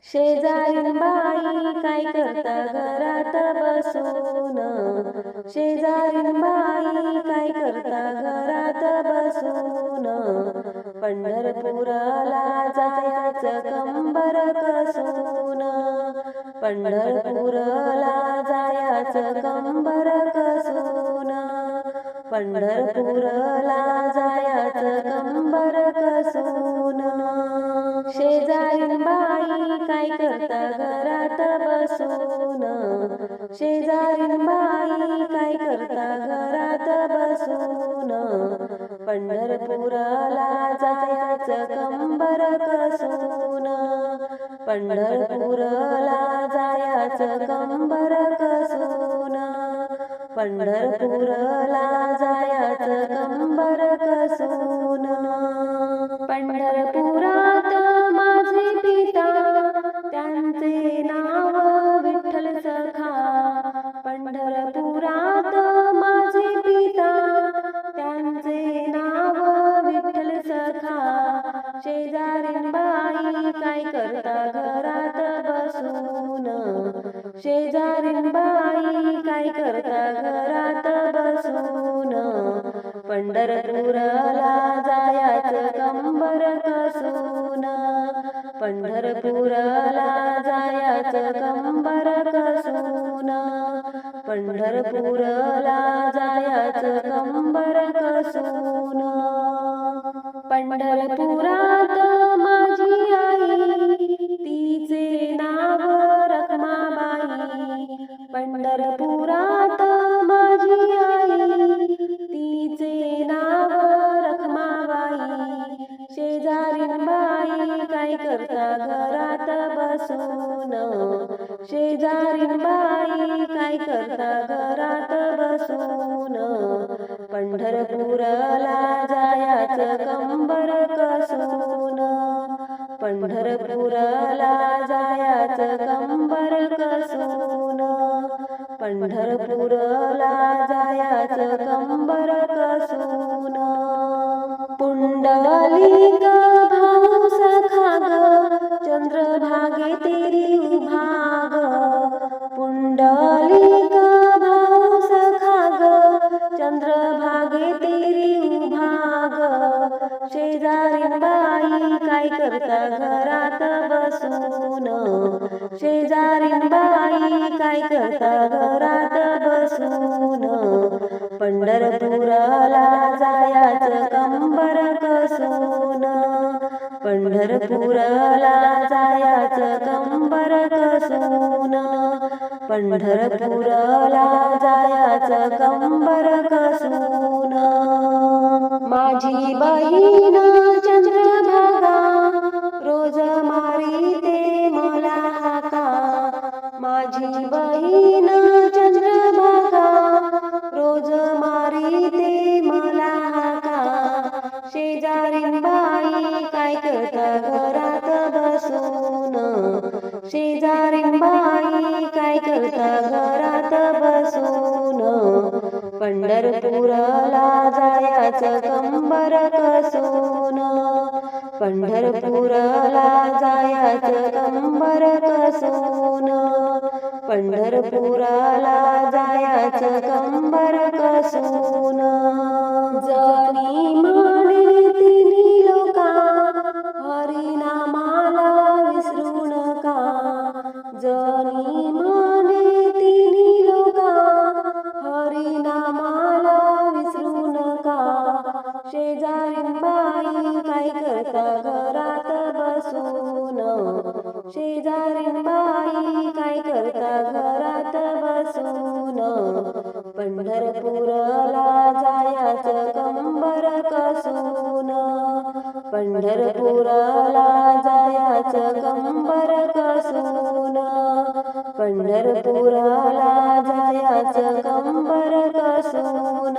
शेजारीन बाई काय करता घरात बसून, शेजारीन बाई काय करता घरात बसून, पंढरपूरला जायचं कंबर कसून, पंढरपूरला जायचं कंबर कसून, पंढरपूरला जायचं कंबर कसून, शेजारीन बाई काय करता घरात बसून, शेजारीन बाई काय करता घरात बसून, पंढरपूरला जायचं कंबर कसून, पंढरपूरला जायचं कंबर कसून, पंढरपूरला जायचं कंबर कसून, पंढरपुरात माझे पिता त्यांचे नाव विठ्ठल सखा, पंढरपुरात माझे पिता त्यांचे नाव विठ्ठल सखा, शेजारीन बाई काय करता घरात बसून, शेजारीन बाई काय करता घरात बसून, पंढरपूरला जायचं कंबर कसून, पंढरपूरला जायचं कंबर कसून, पंढरपूरला जायचं कंबर कसून, पंढरपुरात माझी आई तिचे नाव रखमाबाई, पंढरपुरात माझी आई तिचे नाव रखमाबाई, शेजारीन बाई काय करता घरात बसून, शेजारीन बाई काय करता घरात बसून, पंढरपूरला जायचं कंबर कसून, पंढरपूरला जायचं कंबर कसून, पंढरपूरला जायचं कंबर कसून, पुंडलिक भाऊ सखा ग चंद्रभागे तेरी उभा ग, पुंडलिक भाऊ सखा ग चंद्रभागे तेरी उभा ग, शेजारीन बाई काय करता घरात बसून, शेजारीन बाई काय करता घरात बसून, पंढरपूरला जायचं कंबर कसून, पंढरपूरला जायचं कंबर कसून, पंढरपूरला जायचं कंबर कसून, माझी बहीण चंद्रभागा रोज मारीते मला हाका, माझी बहीण चंद्रभागा रोज मारीते मला हाका, शेजारीन बाई काय करता घरात बसून, शेजारीन बाई काय करता घरात बसून, पंढरपूरला जायचं कंबर कसून, पंढरपूरला जायचं कंबर कसून, पंढरपूरला जायचं कंबर कसून, जनी म्हणे तिन्ही लोका हरिनामाला विसरू नका, जनी म्हणे तिन्ही लोका हरिनामाला विसरू नका, शेजारीन बाई काय करता घरात बसून, शेजारीन बाई काय करता घरात बसून, पंढरपूरला जायचं कंबर कसून, पंढरपूरला जायचं कंबर कसून, पंढरपूरला जायचं कंबर कसून.